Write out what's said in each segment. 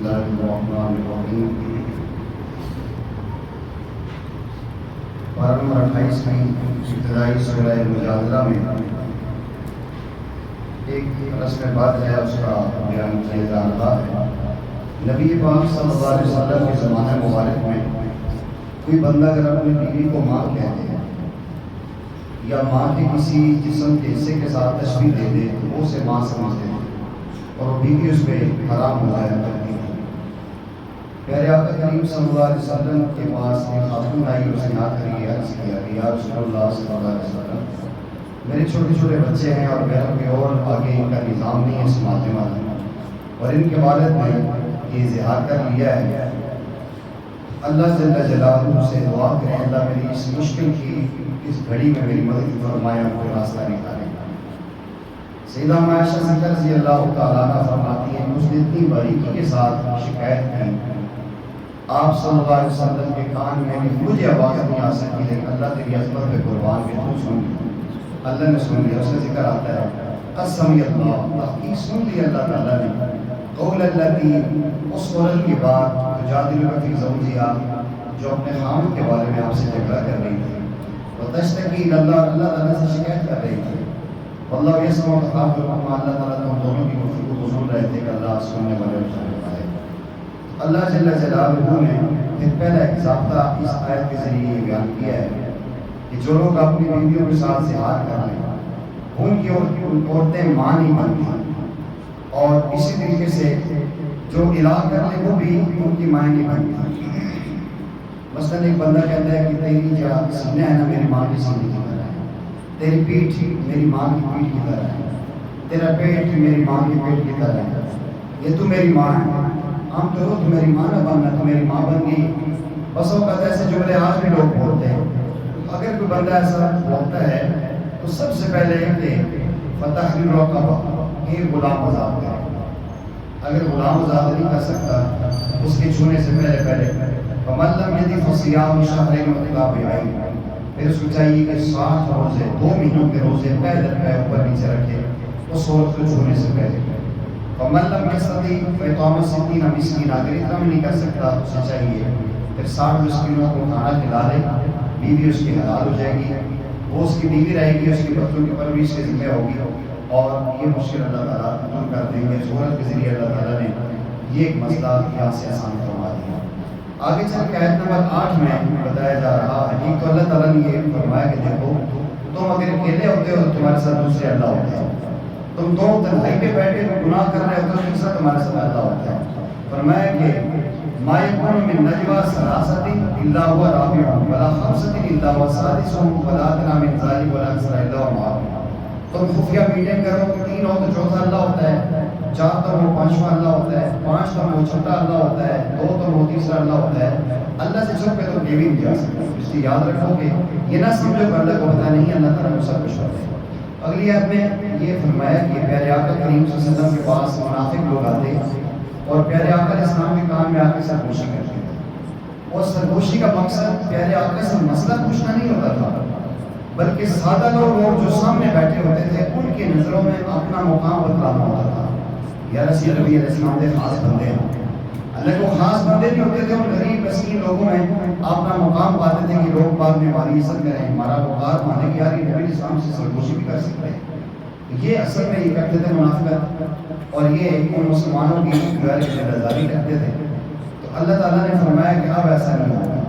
اللہ الرحمن الرحیم۔ پارہ نمبر 28 میں ابتدائی سورہ مجادلہ میں ایک رسم بات ہے، اس کا بیان کیا جا رہا ہے۔ نبی پاک صلی اللہ علیہ وسلم کے زمانہ مبارک میں کوئی بندہ اگر اپنی بیوی کو ماں کہتے ہیں یا ماں کے کسی جسم کے حصے کے ساتھ تشبیہ دے دے تو وہ اسے ماں سمجھتے ہیں اور بیوی اس پہ حرام ہو جایا کرتی ہے۔ پیارے آقا کریم صلی اللہ علیہ وسلم کے پاس ایک خاتون آئی، اس نے آ کر یہ عرض کیا کہ یا رسول اللہ صلی اللہ علیہ وسلم، میرے چھوٹے چھوٹے بچے ہیں اور میرا کوئی اور آگے ان کا نظام نہیں ہے سنبھالنے والا، اور ان کے والد نے یہ اظہار کر لیا ہے، اللہ جل جلالہ سے دعا کریں اللہ میری اس مشکل کی اس گھڑی میں میری مدد فرمائے اور کوئی راستہ نکالے۔ سیدہ عائشہ صدیقہ رضی اللہ تعالیٰ عنہا فرماتی ہیں اس نے اتنی باریکی کے ساتھ شکایت کی، آپ صلی اللہ علیہ وسلم کے کان میں مجھے آواز نہیں آ سکی، لیکن اللہ تیری عظمت پہ قربان کے تو سن لیا، اللہ نے سن لیا۔ اس کا ذکر آتا ہے قد سمع اللہ، تحقیق سن لی اللہ تعالیٰ نے قول التی، اس عورت کی بات تجادلک فی زوجہا، جو اپنے خاوند کے بارے میں آپ سے جھگڑا کر رہی تھی، وتشتکی الی اللہ، اللہ تعالیٰ سے شکایت کر رہی تھی، واللہ یسمع تحاورکما، اللہ تعالیٰ تم دونوں کی گفتگو کو سن رہے تھے کہ اللہ سننے والے اور سننے والے۔ اللہ جل جلالہ نے پھر پہلا ایک ضابطہ اس آیت کے ذریعے یہ بیان کیا ہے کہ جو لوگ اپنی بیویوں کے ساتھ زہار کر لیں ان کی عورتیں ماں نہیں بنتی، اور اسی طریقے سے جو الہ کر لیں وہ بھی ان کی مائیں نہیں بنتی۔ مثلاً ایک بندہ کہتا ہے کہ تیری جو سینہ ہے نا میری ماں کی سینے کی طرح ہے، تیری پیٹھ میری ماں کی پیٹھ کی طرح ہے، تیرا پیٹ میری ماں کی پیٹ کی طرح ہے، یہ تو میری ماں ہے، ہم تو ہو تو میری ماں نہ بننا، تو میری ماں بن گئی۔ بس اوقات ایسے جملے آج بھی لوگ بولتے ہیں۔ اگر کوئی بندہ ایسا بولتا ہے تو سب سے پہلے کہ فتحریر رقبہ، یہ غلام آزاد کرے۔ اگر غلام آزاد نہیں کر سکتا اس کے چھونے سے پہلے فمن لم یجد فصیام شہرین متتابعین، پھر اس کو چاہیے کہ 60 روزے 2 مہینوں کے روزے پہلے اوپر نیچے رکھے اس عورت کو چھونے سے پہلے۔ فمن لم یستطع فاطعام 60 مسکین، اگر اتنا بھی نہیں کر سکتا اسے چاہیے پھر 60 مسکینوں کو کھانا کھلا دے، بیوی اس کی حلال ہو جائے گی، وہ اس کی بیوی رہے گی، اس کے بچوں کی پرورش کے ذمہ ہوگی، اور یہ مشکل اللہ تعالیٰ دور کر دیں گے۔ سورت کے ذریعے اللہ تعالیٰ نے یہ ایک مسئلہ یہاں سے آسان فرما دیا۔ آگے چل کے آیت نمبر 8 میں بتایا جا رہا ہے کہ تو اللہ تعالیٰ نے یہ فرمایا کہ دیکھو تم اگر اکیلے ہوتے ہو تو تمہارے ساتھ دوسرے اللہ ہوتے ہیں، تم دو تنہائی پہ بیٹھے گناہ کر رہے ہو تو تیسرا تمہارے ساتھ اللہ ہوتا ہے۔ فرمایا کہ ما یکون من نجوى ثلاثة الا هو رابعهم ولا خمسة الا هو سادسهم ولا ادنى من ذلك ولا اکثر الا هو معهم۔ تم خفیہ میٹنگ کرو کہ 3 ہو تو چوتھا اللہ ہوتا ہے، 4 تو وہ 5واں اللہ ہوتا ہے، 5 تو وہ چھٹا اللہ ہوتا ہے، 2 تو وہ تیسرا اللہ ہوتا ہے۔ اللہ سے چھپ کے تو یہ بھی نہیں جا سکتے، اس لیے یاد رکھو کہ یہ نہ سمجھو کہ اللہ کو پتہ نہیں، اللہ تعالیٰ کو سب کچھ پتہ ہے۔ اگلی آیت میں یہ فرمایا کہ پیارے آقا کریم صلی اللہ علیہ وسلم کے پاس منافق لوگ آتے اور پیارے آقا علیہ السلام کے کام میں آ کے سرگوشی کرتے تھے، اور سرگوشی کا مقصد پیارے آقا سے مسئلہ پوچھنا نہیں ہوتا تھا، بلکہ سادہ لوگ جو سامنے بیٹھے ہوتے تھے ان کی نظروں میں اپنا مقام بتلانا ہوتا تھا۔ یا رسول نبی علیہ السلام کے خاص بندے ہیں، اللہ کو خاص بندے نہیں ہوتے تھے، ان غریب مسکین لوگوں میں اپنا مقام پاتے تھے کہ لوگ بعد میں ہماری عزت کریں، ہمارا وقار مانے کہ یار یہ نبی اسلام سے سرگوشی بھی کر سکتے ہیں۔ یہ اصل میں یہ کرتے تھے منافقت، اور یہ ان مسلمانوں کی غیر ذمہ داری رکھتے تھے۔ تو اللہ تعالیٰ نے فرمایا کہ اب ایسا نہیں ہوگا،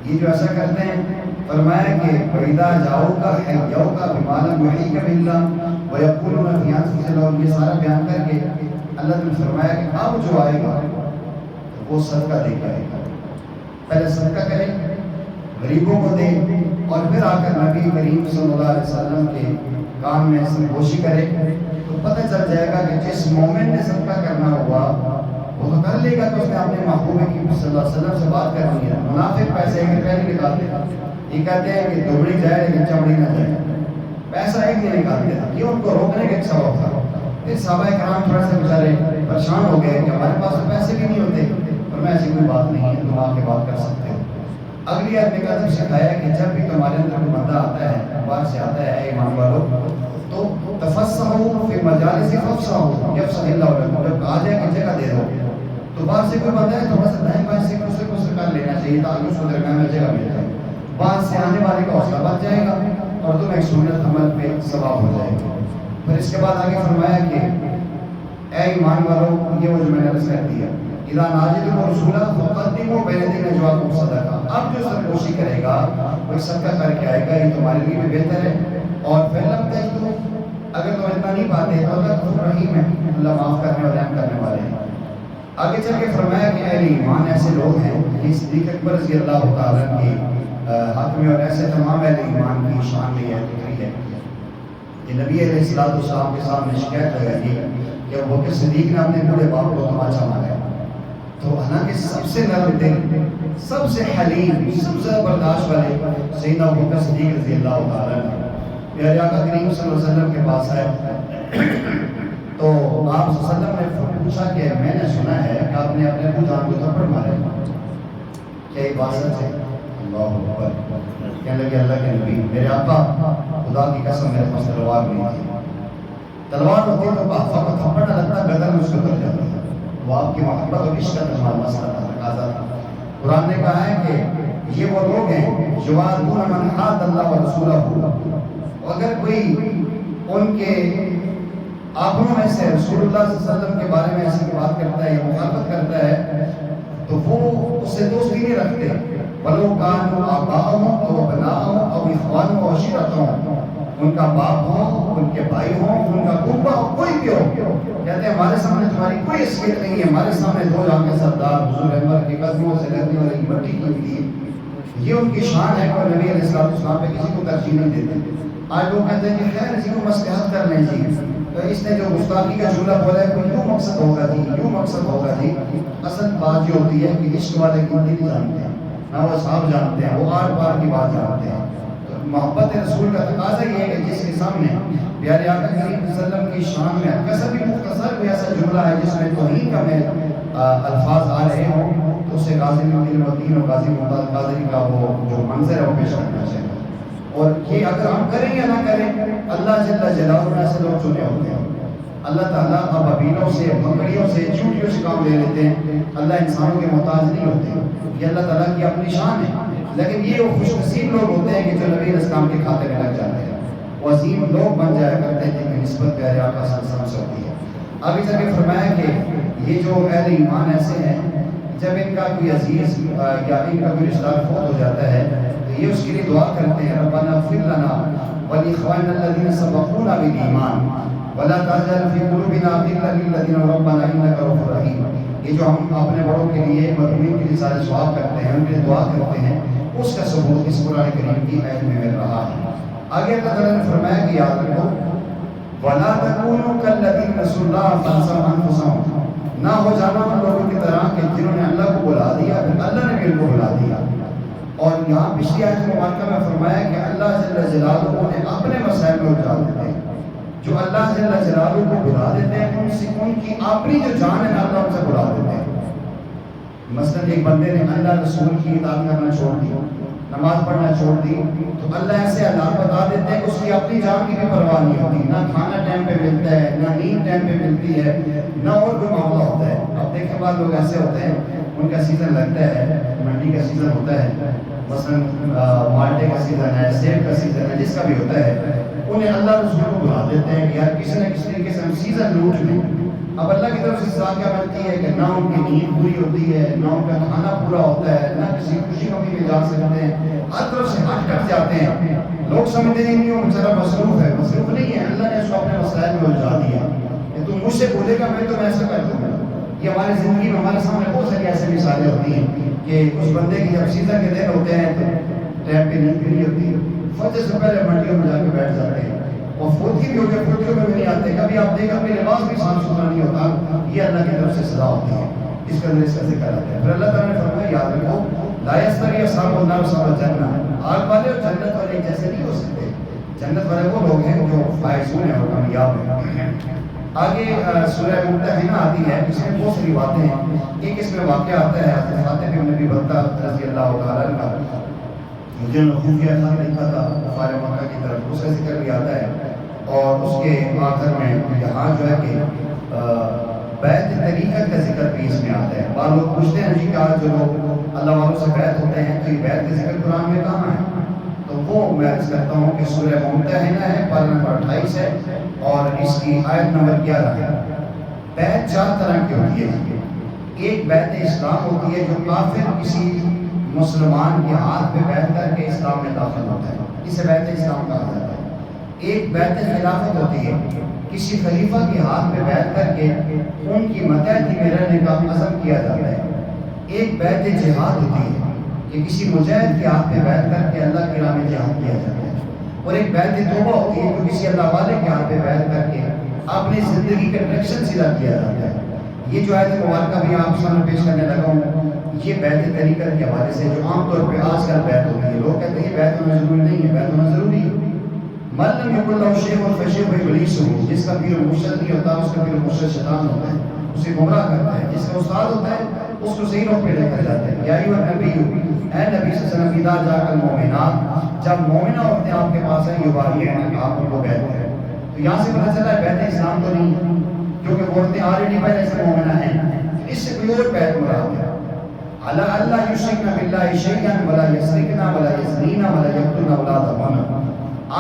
یہ جو ایسا کرتے ہیں فرمایا کہ وَإِذَا جَاءُوكَ حَيَّوْكَ بِمَا لَمْ يُحْيِكَ بِهِ اللَّهُ وَيَقُولُونَ فِي أَنفُسِهِمْ لَوْلَا، یہ سارا بیان کر کے اللہ نے فرمایا کہ اب جو آئے گا وہ صدقہ دے کے آئے گا، پہلے صدقہ کرے، غریبوں کو دے، اور پھر آ کر نبی کریم صلی اللہ علیہ وسلم کے کام میں سرگوشی کرے، تو پتہ چل جائے گا کہ جس مومن نے صدقہ کرنا ہوا وہ تو کر لے گا کہ اس نے اپنے محبوب کی صلی اللہ علیہ وسلم سے بات کرنی ہے۔ منافق پیسے 1 روپیہ نہیں نکالتے، یہ کہتے ہیں کہ دوبڑی جائے لیکن چمڑی نہ جائے، پیسہ ایک نہیں نکالتے تھے، یہ ان کو روکنے کا ایک سبب تھا۔ پھر صحابہ کرام تھوڑا سے بیچارے پریشان ہو گئے کہ ہمارے پاس تو پیسے بھی نہیں ہوتے، پر میں ایسی کوئی بات نہیں ہے، تم آ کے بات کر سکتے ہو۔ اگلی آیت میں قدم سکھایا کہ جب بھی تمہارے اندر کوئی بندہ آتا ہے، باہر سے آتا ہے، اے ایمان والو، تو تفسحوا فی مجالس فافسحوا یفسح اللہ لکم، جب کہا جائے کہ جگہ دے دو تو تو باہر سے کوئی بندہ ہے تھوڑا سا دائیں بائیں سے کچھ کر لینا چاہیے تاکہ اس کو درمیان میں جگہ مل جائے، باہر سے آنے والے کا حوصلہ بچ جائے گا اور تم ایک سنت عمل پہ ثواب ہو جائے گا۔ پھر اس کے بعد آگے فرمایا کہ اے ایمان والو، یہ وہ جو میں نے عرض کر دیا، اذا ناجیتم الرسول فقدموا بین یدی نجواکم صدقہ، اب جو سرگوشی کرے گا وہ صدقہ کر کے آئے گا، یہ تمہارے لیے بھی بہتر ہے۔ اور پھر لم تجدوا، اگر تم اتنا نہیں پاتے تو اللہ غفور رحیم ہے، اللہ معاف کرنے اور رحم کرنے والے ہیں۔ آگے چل کے فرمایا کہ اہل ایمان ایسے لوگ ہیں، یہ صدیق اکبر رضی اللہ تعالیٰ کی حق میں اور ایسے تمام اہل ایمان کی شان میں یہ ذکر ہے کہ نبی علیہ السلام کے سامنے شکایت لگائی کہ ابو بکر صدیق نے اپنے بوڑھے باپ کو تماچا مارا، تو حالانکہ سب سے نرم دل، سب سے حلیم، سب سے برداشت والے سیدنا ابو بکر صدیق رضی اللہ تعالیٰ نے پیارے آقا کریم صلی اللہ علیہ وسلم کے پاس آئے تو آپ صلی اللہ علیہ وسلم نے پوچھا کہ میں نے سنا ہے کہ آپ نے اپنے ابو جان کو تھپڑ مارے، کیا یہ بات سچ ہے؟ اللہ اکبر۔ کہنے لگے اللہ کے نبی، میرے آقا خدا کی قسم میرے پاس تلوار نہیں تھی، تلوار ہوتی تو آقا کو تھپڑ نہ لگتا، گدر میں اس کو اتر جاتا، وہ آپ کی محبت اور عشق کا تمام مسئلہ تھا، تقاضا تھا۔ قرآن نے کہا ہے کہ یہ وہ لوگ ہیں یوادون من حاد اللہ ورسولہ، اگر کوئی ان کے آپوں میں سے رسول اللہ صلی اللہ علیہ وسلم کے بارے میں ایسی بات کرتا ہے یا مخالفت کرتا ہے تو وہ اس سے دوستی نہیں رکھتے، وَلَوْ كَانُوا آبَاءَهُمْ أَوْ أَبْنَاءَهُمْ أَوْ إِخْوَانُهُمْ أَوْ عَشِيرَتَهُمْ، ان کا باپ ہو، ان کے بھائی ہوں، ان کا کنبہ ہو، کوئی بھی ہو، کہتے ہیں ہمارے سامنے تمہاری کوئی حیثیت نہیں ہے، ہمارے سامنے دو جہاں کے سردار حضور احمد کے قدموں سے لگنے والی مٹی قیمتی ہے، یہ ان کی شان ہے کہ نبی علیہ السلام پہ کسی کو ترجیح نہیں دیتے۔ آج لوگ کہتے ہیں کہ خیر اسی کو مصلحت کر لیں جی، تو اس نے جو گستاخی کا جملہ بولا ہے کوئی یوں مقصد ہوگا جی، یوں مقصد ہوگا جی۔ اصل بات یہ ہوتی ہے کہ عشق والے گنتی نہیں جانتے ہیں، نہ وہ صاحب جانتے ہیں، وہ آر پار کی بات جانتے ہیں۔ تو محبت رسول کا تقاضا یہ ہے کہ جس کے سامنے پیارے آقا کریم صلی اللہ علیہ وسلم کی شان میں کیسا بھی مختصر کوئی ایسا جملہ ہے جس میں توہین کا میں الفاظ آ رہے ہوں تو اسے غازی الدین الدین اور غازی ممتاز قادری کا وہ جو منظر ہے وہ پیش کرنا چاہیے۔ اور یہ اگر ہم کریں یا نہ کریں، اللہ جل جلالہ نے ایسے لوگ چنے ہوتے ہیں، اللہ تعالیٰ ابابیلوں سے، مکڑیوں سے، چونٹیوں سے کام لے لیتے ہیں، اللہ انسانوں کے محتاج نہیں ہوتے، یہ اللہ تعالیٰ کی اپنی شان ہے۔ لیکن یہ وہ خوش نصیب لوگ ہوتے ہیں کہ جو نبی اسلام کے کھاتے میں لگ جاتے ہیں، وہ عظیم لوگ بن جایا کرتے ہیں جن کی نسبت پیارے آقا صلی اللہ علیہ وسلم سے ہوتی ہے۔ آگے چل کے فرمایا کہ یہ جو اہل ایمان ایسے ہیں جب ان کا کوئی عزیز یا ان کا کوئی رشتہ دار فوت ہو جاتا ہے تو یہ اس کے لیے دعا کرتے ہیں، ربنا اغفر لنا ولاخواننا الذین سبقونا بالایمان ولا تجعل فی قلوبنا غلا للذین ربنا انک رؤوف رحیم۔ یہ جو ہم اپنے بڑوں کے لیے، مرحومین کے لیے سارے ثواب کرتے ہیں، ان کے لیے دعا کرتے ہیں، اس کا ثبوت اس قرآن کریم کی آیت میں مل رہا ہے۔ آگے اللہ تعالیٰ نے فرمایا کہ یاد رکھو وَلَا تَكُونُوا كَالَّذِينَ نَسُوا اللَّهَ فَأَنسَاهُمْ أَنفُسَهُمْ، نہ ہو جانا ان لوگوں کی طرح کہ جنہوں نے اللہ کو بلا دیا، اللہ نے بھی ان کو بلا دیا۔ اور یہاں پچھلی آیت مبارکہ میں فرمایا کہ اللہ جل جلالہ نے اپنے مسائل میں الجھا دیتے ہیں، جو اللہ جل جلالہ کو بلا دیتے ہیں ان سے ان کی اپنی جو جان ہے اللہ ان سے بلا دیتے ہیں۔ مثلا ایک بندے نے اللہ رسول کی اطاعت کرنا چھوڑ دی، نماز پڑھنا چھوڑ دی، تو اللہ ایسے حالات بتا دیتے ہیں کہ اس کی اپنی جان کی بھی پرواہ نہیں ہوتی، نہ کھانا ٹائم پہ ملتا ہے، نہ نیند ٹائم پہ ملتی ہے، نہ اور کوئی معاملہ ہوتا ہے۔ اب دیکھیں بعض لوگ ایسے ہوتے ہیں ان کا سیزن لگتا ہے، منڈی کا سیزن ہوتا ہے، مثلا مالٹے کا سیزن ہے، سیب کا سیزن ہے، جس کا بھی ہوتا ہے، انہیں اللہ رسول کو بلا دیتے ہیں کہ یار کسی نہ کسی طریقے سے ہم سیزن لوٹ لیں۔ اب اللہ کی طرف سے سزا کیا ملتی ہے کہ نہ ان کی نیند پوری ہوتی ہے، نہ ان کا کھانا پورا ہوتا ہے، نہ کسی خوشی غمی میں جا سکتے ہیں، ہر طرف سے ہٹ کٹ جاتے ہیں۔ لوگ سمجھتے ہیں کہ وہ بیچارہ مصروف ہے، مصروف نہیں ہے، اللہ نے اس کو اپنے مسائل میں الجھا دیا کہ تم مجھ سے بولے گا میں تو ایسا کر دوں گا۔ یہ ہماری زندگی میں ہمارے سامنے بہت ساری ایسی مثالیں ہوتی ہیں کہ اس بندے کی جب سیزن کے دن ہوتے ہیں تو ٹائم پہ نیند بھی نہیں ہوتی، فجر سے پہلے منڈیوں میں جا کے بیٹھ جاتے ہیں، اور فوتی بھی ہو گیا، فوتیوں میں بھی نہیں آتے، کبھی آپ دیکھا اپنے لباس بھی صاف ستھرا نہیں ہوتا۔ یہ اللہ کی طرف سے سزا ہوتی ہے، اس کا اندر اس کا ذکر آتا ہے۔ پھر اللہ تعالیٰ نے فرمایا یاد رکھو لا یستوی اصحاب النار واصحاب الجنہ، آگ والے اور جنت والے جیسے نہیں ہو سکتے۔ جنت والے وہ لوگ ہیں جو فائزون ہیں اور کامیاب ہیں۔ آگے سورہ ممتحنہ آتی ہے، اس میں بہت ساری باتیں ہیں۔ ایک اس میں واقعہ آتا ہے حضرت فاطمہ بن نبی بلتہ رضی اللہ تعالیٰ کا، مجھے خفیہ خط لکھا تھا کفار مکہ کی طرف، اس کا ذکر بھی آتا ہے، اور اس کے آخر میں یہاں جو ہے کہ بیعت طریقت کا ذکر بھی اس میں آتا ہے۔ بعض لوگ پوچھتے ہیں جی کیا جو لوگ اللہ والوں سے بیعت ہوتے ہیں تو یہ بیعت کا ذکر قرآن میں کہاں ہے؟ تو وہ میں عرض کرتا ہوں کہ سورہ ممتحنہ ہے، پارہ نمبر 28 ہے اور اس کی آیت نمبر 11 ہے۔ بیعت 4 طرح کی ہوتی ہے۔ ایک بیعت اسلام ہوتی ہے جو کافر کسی مسلمان کے ہاتھ پہ بیعت کر کے اسلام میں داخل ہوتا ہے، اسے بیعت اسلام کہا جاتا ہے۔ ایک بیعت خلافت ہوتی ہے، کسی خلیفہ کے ہاتھ پہ بیعت کر کے ان کی متحدی میں رہنے کا عزم کیا جاتا ہے۔ ایک بیعت جہاد ہوتی ہے کہ کسی مجاہد کے ہاتھ پہ بیعت کر کے اللہ کی راہ میں جہاد کیا جاتا ہے۔ اور ایک بیعت توبہ ہوتی ہے جو کسی اللہ والے کے ہاتھ پہ بیعت کر کے اپنی زندگی کا ڈائریکشن سیدھا کیا جاتا ہے۔ یہ جو آیت مبارکہ بھی آپ سامنے پیش کرنے لگا ہوں، یہ بیعت طریقہ کے حوالے سے جو عام طور پہ آج کل بیعت ہوتی ہے، لوگ کہتے ہیں بیعت ہونا ضروری نہیں ہے، بیعت ہونا ضروری ہے۔ من لم یکن لہ شیخ فشیخ ابلیس، جس کا پیر و مرشد نہیں ہوتا اس کا پیر و مرشد شیطان ہوتا ہے، اسے گمراہ کرتا ہے۔ جس کا استاد ہوتا ہے اس کو صحیح راہ پہ لے کر جاتا ہے۔ یا ایھا النبی، اے نبی صلی اللہ علیہ وسلم، اذا جاءک المؤمنات، جب مومنہ عورتیں آپ کے پاس ہیں، یبایعنک، آپ ان کو بیعت کریں۔ تو یہاں سے پتہ چلا ہے بیعت اسلام تو نہیں ہے، کیونکہ وہ عورتیں آلریڈی پہلے سے مومنہ ہیں، اس سے کوئی اور بیعت مراد ہے۔ علی اللہ یشرکن باللہ شیئا ولا یسرقن ولا یزنین ولا یقتلن اولادہن،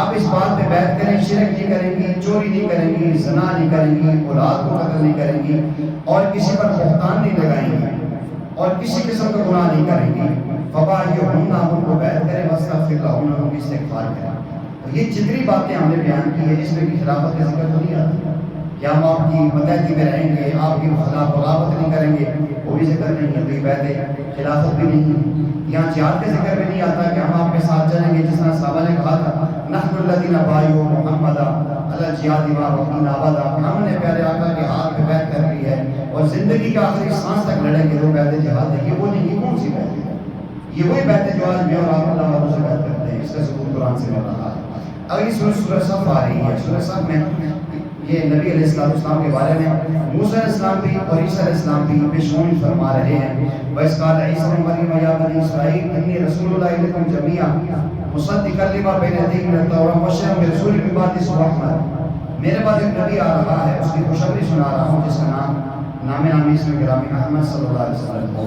آپ اس بات پہ بیعت کریں شرک نہیں کریں گی، چوری نہیں کریں گی، زنا نہیں کریں گی، اولاد کو قتل نہیں کریں گی، اور کسی پر بہتان نہیں لگائیں گی، اور کسی قسم کا گناہ نہیں کریں گی۔ فبایعہن، آپ ان کو بیعت کریں، واستغفر لہن، ان کی استغفار کریں۔ تو یہ جتنی باتیں ہم نے بیان کی ہے، اس میں بھی خلافت کا ذکر تو نہیں آتا کہ ہم آپ کی متحدی میں رہیں گے، آپ کی خلاف بغاوت نہیں کریں گے، وہ بھی ذکر نہیں ہے، تو یہ بیعت خلافت بھی نہیں ہے۔ یہاں جہاد کا ذکر بھی نہیں آتا کہ ہم آپ کے ساتھ چلیں گے، جس طرح صحابہ نے کہا تھا نحن الذین بایعوا محمدا علی الجہاد ما بقینا ابدا، ہم نے پیارے آقا کے ہاتھ پہ بیعت کر لی ہے اور زندگی کا آخری سانس تک لڑیں گے۔ وہ بیعت جہاد ہے، یہ وہ نہیں، یہ کون سی بیعت ہے؟ یہ وہی بیعت ہے جو آج میں اور آپ اللہ والوں سے بیعت کرتے ہیں، اس کا ثبوت قرآن سے مل رہا ہے۔ اگر اس سورہ صف آ رہی ہے، سورہ صف میں یہ نبی علیہ السلام کے بارے میں موسیٰ علیہ السلام بھی اور عیسیٰ علیہ السلام بھی بشمول فرما رہے ہیں۔ وَإِذْ قَالَ عِيسَىٰ ابْنُ مَرْيَمَ يَا بَنِي إِسْرَائِيلَ إِنِّي رَسُولُ اللَّهِ إِلَيْكُمْ جَمِيعًا مُصَدِّقًا لِمَا بَيْنَ يَدَيَّ مِنَ التَّوْرَاةِ وَمُبَشِّرًا بِرَسُولٍ مِّن بَعْدِي اسْمُهُ أَحْمَدُ، میرے بعد ایک نبی آ رہا ہے، اس کی خوشخبری سنا رہا ہوں، جس کا نام نامی اس میں گرامی احمد صلی اللہ علیہ وسلم ہو۔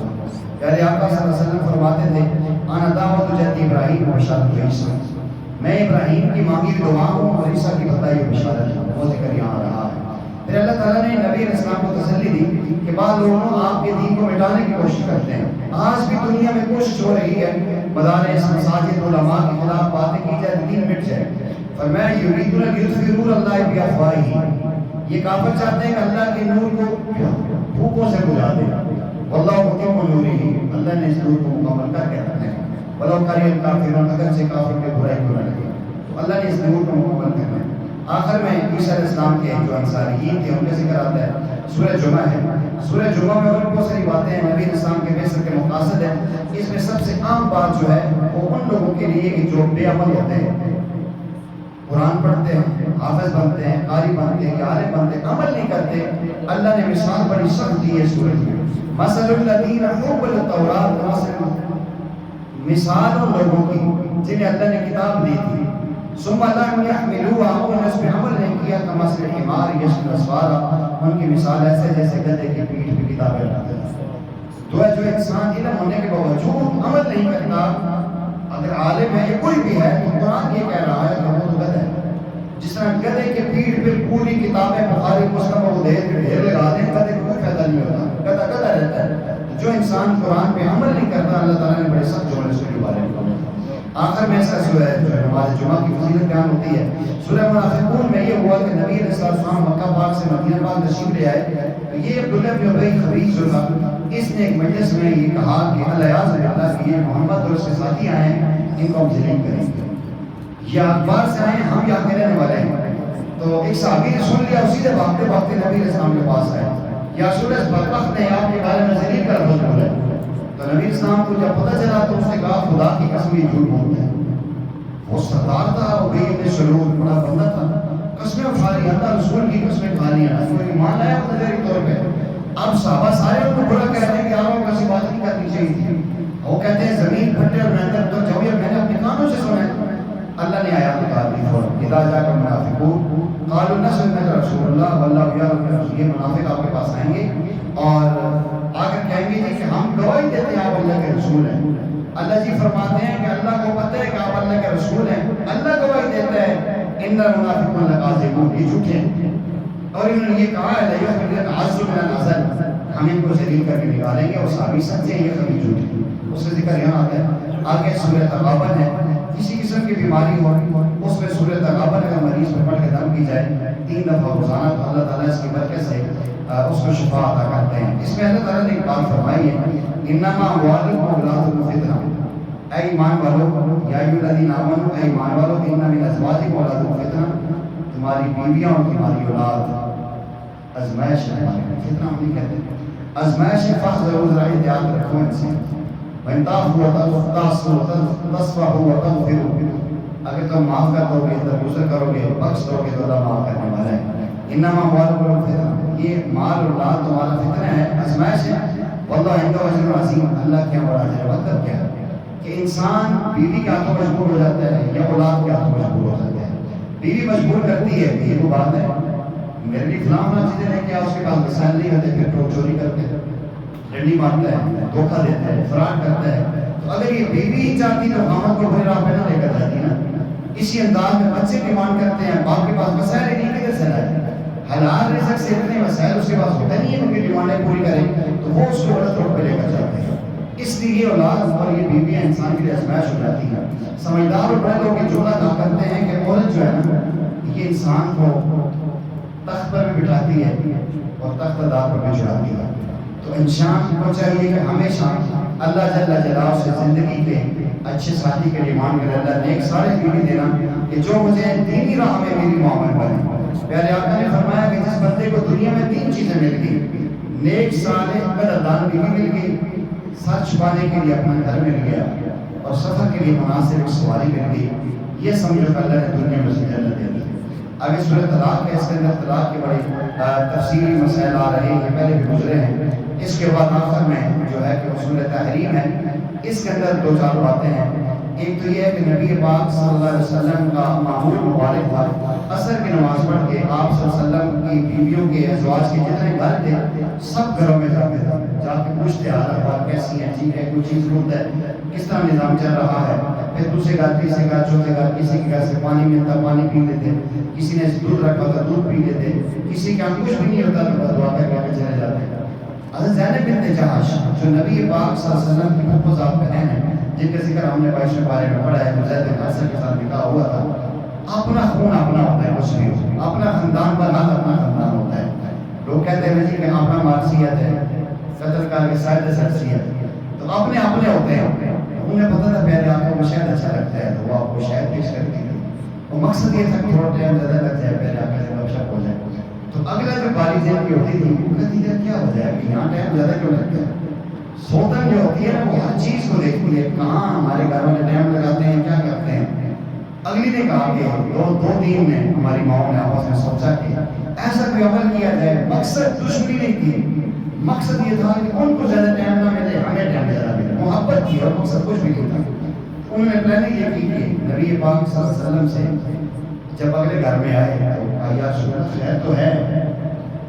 پیارے آقا صلی اللہ علیہ وسلم فرماتے تھے انا دعوت جد ابراہیم و بشارت عیسیٰ، میں ابراہیم کی مانگی دعا ہوں اور عیسیٰ کی بتائی ہوئی بشارت ہوں۔ وہ ذکر یہاں رہا ہے۔ پھر اللہ تعالیٰ نے نبی علیہ السلام کو تسلی دی کہ بعض لوگوں آپ کے دین کو مٹانے کی کوشش کرتے ہیں، آج بھی دنیا میں کوشش ہو رہی ہے مدارس مساجد علماء کے خلاف باتیں کی جائے، دین مٹ جائے۔ فرمایا یریدون لیطفئوا نور اللہ بافواہہم، یہ کافر چاہتے ہیں کہ اللہ کے نور کو پھوکوں سے بجھا دے۔ واللہ متم نورہ، اللہ نے اس نور کو مکمل کر کے رکھنا ہے۔ ولو کریہ الکافرون، اگر سے کافر کے برائی کو نہ لگے، تو اللہ نے اس نور کو مکمل کرنا ہے۔ آخر میں عیسیٰ علیہ السلام کے جو انصاریین تھے ان کا ذکر آتا ہے، سورہ جمعہ ہے۔ سورہ جمعہ میں اور بہت ساری باتیں ہیں، نبی علیہ السلام کے بعثت کے مقاصد ہیں۔ اس میں سب سے عام بات جو ہے وہ ان لوگوں کے لیے کہ جو بے عمل ہوتے ہیں، قرآن پڑھتے ہیں، حافظ بنتے ہیں، قاری بنتے ہیں، عالم بنتے ہیں، عمل نہیں کرتے۔ اللہ نے مثال بڑی سخت دی ہے سورہ میں، مثل الذین حملوا التوراۃ، مثال ان لوگوں کی جنہیں اللہ نے کتاب دی تھی، ثم لم يحملوها، انہوں نے اس پہ عمل نہیں کیا، کمثل الحمار یحمل اسفارا، ان کی مثال ایسے جیسے گدھے کی پیٹھ پہ کتابیں رکھتے ہیں۔ تو جو انسان علم ہونے کے باوجود عمل نہیں کرتا، اگر عالم ہے یا کوئی بھی ہے تو قرآن یہ کہہ رہا ہے کہ وہ تو گدھا ہے۔ جس طرح گدھے کے پیٹھ پہ پوری کتابیں بخاری مسلم ابو داؤد کے ڈھیر لگا دیں، گدھے کو کوئی فائدہ نہیں ہوتا، گدھا گدھا رہتا ہے۔ جو انسان قرآن پہ عمل نہیں کرتا، اللہ تعالیٰ نے بڑے سخت جملے اس کے بارے میں کہا۔ آخر میں اس کا جو ہے نماز جمعہ کی فضیلت بیان ہوتی ہے۔ سورہ منافقون میں یہ ہوا کہ نبی علیہ السلام مکہ پاک سے مدینہ پاک تشریف لے آئے، تو یہ عبداللہ بن ابی خبیث جو تھا، اس نے ایک مجلس میں یہ کہا کہ الیاذ باللہ کہ یہ محمد اور اس کے ساتھی آئے ہیں، ان کو ہم ذلیل کریں گے، یہ اخبار سے آئے ہیں، ہم یہاں کے رہنے والے ہیں۔ تو ایک صحابی نے سن لیا، اسی سے بھاگتے بھاگتے نبی علیہ السلام کے پاس آئے، یا رسول اللہ، اس بدبخت نے آپ کے بارے میں ذلیل کا لفظ بولا۔ تو نبی علیہ السلام کو جب پتہ چلا تو اس نے کہا خدا کی قسم یہ جھوٹ بولتے ہیں۔ وہ سردار تھا، ابی بن سلول بڑا بندہ تھا، قسمیں اٹھا لی، اللہ رسول کی قسمیں کھا لی، وہ ایمان لایا نظری طور پہ۔ اب صحابہ سارے ان کو برا کہتے ہیں کہ آپ کو ایسی بات نہیں کرنی چاہیے تھی۔ وہ کہتے ہیں زمین پھٹے اور میں اندر جاؤ، یا میں نے اپنے کانوں سے سنا ہے۔ اللہ نے آیات اتار دی فوراً، اذا جاءک المنافقون قالوا نشهد انک رسول اللہ واللہ یعلم انک، یہ منافق آپ کے پاس آئیں گے اور آ کر کہیں گے کہ گواہی دیتے ہیں آپ اللہ کے رسول ہیں. اللہ جی فرماتے ہیں کہ اللہ کو پتہ ہے کہ آپ اللہ کے رسول ہیں. اللہ گواہی دیتا ہے ان المنافقون لکاذبون، یہ جھوٹے ہیں. اور انہوں نے یہ کہا ہے لیخرجن عز من الازل، ہم ان کو ذلیل کر کے نکالیں گے. اور صحابی سچے ہیں، یہ کبھی جھوٹے ہیں. اس کا ذکر یہاں آتا ہے. آگے سورہ تغابن ہے. کسی قسم کی بیماری ہو اس میں سورہ تغابن کا مریض پر پڑھ کے دم کی جائے 3 دفعہ روزانہ، تو اللہ تعالیٰ اس کی برکت سے اس کو شفا عطا کرتے ہیں. اس میں اللہ تعالیٰ نے ایک بات فرمائی ہے، انما اموالکم واولادکم فتنہ. اے ایمان والو، یا ایھا الذین آمنوا، اے ایمان والو، ان من ازواجکم واولادکم فتنہ، تمہاری بیویاں اور تمہاری اولاد آزمائش ہے. فتنہ ہم نہیں کہتے، آزمائش ہے. فاحذروا، ذرا احتیاط رکھو ان سے. وَإِن تَعْفُوا وَتَصْفَحُوا وَتَغْفِرُوا، اگر تم معاف کر دو گے، درگزر کرو گے، بخش دو گے تو اللہ معاف کرنے والا ہے. انما اموالکم فتنہ، یہ مال اور اولاد تمہارا فتنہ ہے، آزمائش ہے. واللہ عنده اجر عظیم، اللہ کے بڑا اجر. مطلب کیا ہے کہ انسان بیوی کے ہاتھوں مجبور ہو جاتا ہے یا اولاد کے ہاتھوں مجبور ہو جاتا ہے. بیوی مجبور کرتی ہے، یہ وہ بات ہے میرے لیے فلاں چیزیں لے کے آؤ، اس کے پاس وسائل نہیں ہوتے، پھر ٹوک چوری کرتے ہیں، ڈنڈی مارتا ہے، دھوکہ دیتا ہے، فراڈ کرتا ہے. تو اگر یہ بیوی ہی چاہتی تو خامد کو بری راہ پہ نہ لے کر جاتی نا. اسی انداز میں بچے ڈیمانڈ کرتے ہیں، باپ کے پاس وسائل ہی نہیں، کدھر سے لائے؟ حلال رزق سے اتنے وسائل اس کے پاس ہوتا نہیں ہے ان کی ڈیمانڈیں پوری کریں، تو وہ اس کو غلط روڈ پہ لے کر جاتے ہیں. اس لیے یہ اولاد اور یہ بیویاں انسان کے لیے آزمائش ہو جاتی ہیں. سمجھدار اور بڑے لوگ یہ جملہ کہا کرتے ہیں کہ عورت جو ہے نا، یہ انسان کو تخت پر بھی بٹھاتی ہے اور تخت دار پر بھی چڑھاتی ہے. تو انسان کو چاہیے کہ ہمیشہ اللہ جل جلالہ سے زندگی کے اچھے ساتھی کے ڈیمانڈ کرے. اللہ نیک صالح بیوی دینا کہ جو مجھے دینی راہ میں میری معاون بنے. پیارے آقا نے فرمایا کہ جس بندے کو دنیا میں 3 چیزیں مل گئی، نیک صالح قدردان بیوی مل گئی، سر چھپانے کے لیے اپنا گھر مل گیا، اور سفر کے لیے مناسب ایک سواری مل گئی، یہ سمجھو کہ اللہ نے دنیا میں سے جنت دے دی. آگے سورہ طلاق ہے، اس کے اندر طلاق کے بڑے تفصیلی مسائل آ رہے ہیں، پہلے بھی گزرے ہیں. اس کے بعد آخر میں جو ہے کہ اصول تحریم ہے، اس کے اندر 2-4 باتیں ہیں. ایک تو یہ ہے کہ نبی پاک صلی اللہ علیہ وسلم کا معمول مبارک تھا، عصر کی نماز پڑھ کے آپ صلی اللہ علیہ وسلم کی بیویوں کے ازواج کے جتنے گھر تھے سب گھروں میں جاتے تھے، جا کے پوچھتے حال احوال کیسی ہیں، ٹھیک ہے، کوئی چیز ضرورت ہے، کس طرح نظام چل رہا ہے. پھر دوسرے گھر، تیسرے گھر، چوتھے گھر، کسی کے گھر سے پانی ملتا پانی پی لیتے، کسی نے دودھ رکھا ہوتا دودھ پی لیتے، کسی کے یہاں کچھ بھی نہیں ہوتا تو دعا کر کے چلے جاتے. حضرت زینب بنت جہش جو نبی پاک صلی اللہ علیہ وسلم کی پھپھو زاد بہن ہے، جن کا ذکر ہم نے 22 بارے میں پڑھا ہے، زید بن حارثہ کے ساتھ نکاح ہوا تھا. اپنا خون اپنا ہوتا ہے، کچھ بھی ہو، اپنا خاندان برحال اپنا خاندان ہوتا ہے. لوگ کہتے ہیں جی کہ اپنا مارسیت ہے، قتل کا شاید شخصیت، تو اپنے ہوتے ہیں. انہیں پتہ تھا پیارے آقا کو شاید اچھا لگتا ہے تو وہ آپ کو شاید پیش کرتی تھی. اور مقصد یہ تھا کہ تھوڑا ٹائم زیادہ لگ جائے، پیارے آقا سے گپ شپ ہو جائے. تو اگلا جو باری ذہن کی ہوتی تھی وہ کہتی ہے کیا ہو جائے کہ یہاں ٹائم زیادہ کیوں لگتا ہے. سوتن جو ہوتی ہے نا وہ ہر چیز کو دیکھتی ہے، کہاں ہمارے گھر والے ٹائم لگاتے ہیں، کیا کرتے ہیں. اگلی نے کہا کہ 2 میں ہماری ماؤں نے آپس میں سوچا کہ ایسا کوئی عمل کیا جائے. مقصد دشمنی نہیں تھی، مقصد یہ تھا کہ ان کو زیادہ ٹائم نہ ملے، ہمیں ٹائم زیادہ ملے. محبت کی اور مقصد کچھ بھی نہیں تھا. انہوں نے پلاننگ یہ کی کہ نبی پاک صلی اللہ علیہ وسلم سے جب اگلے گھر میں آئے تو کہا یا رسول اللہ خیر تو ہے،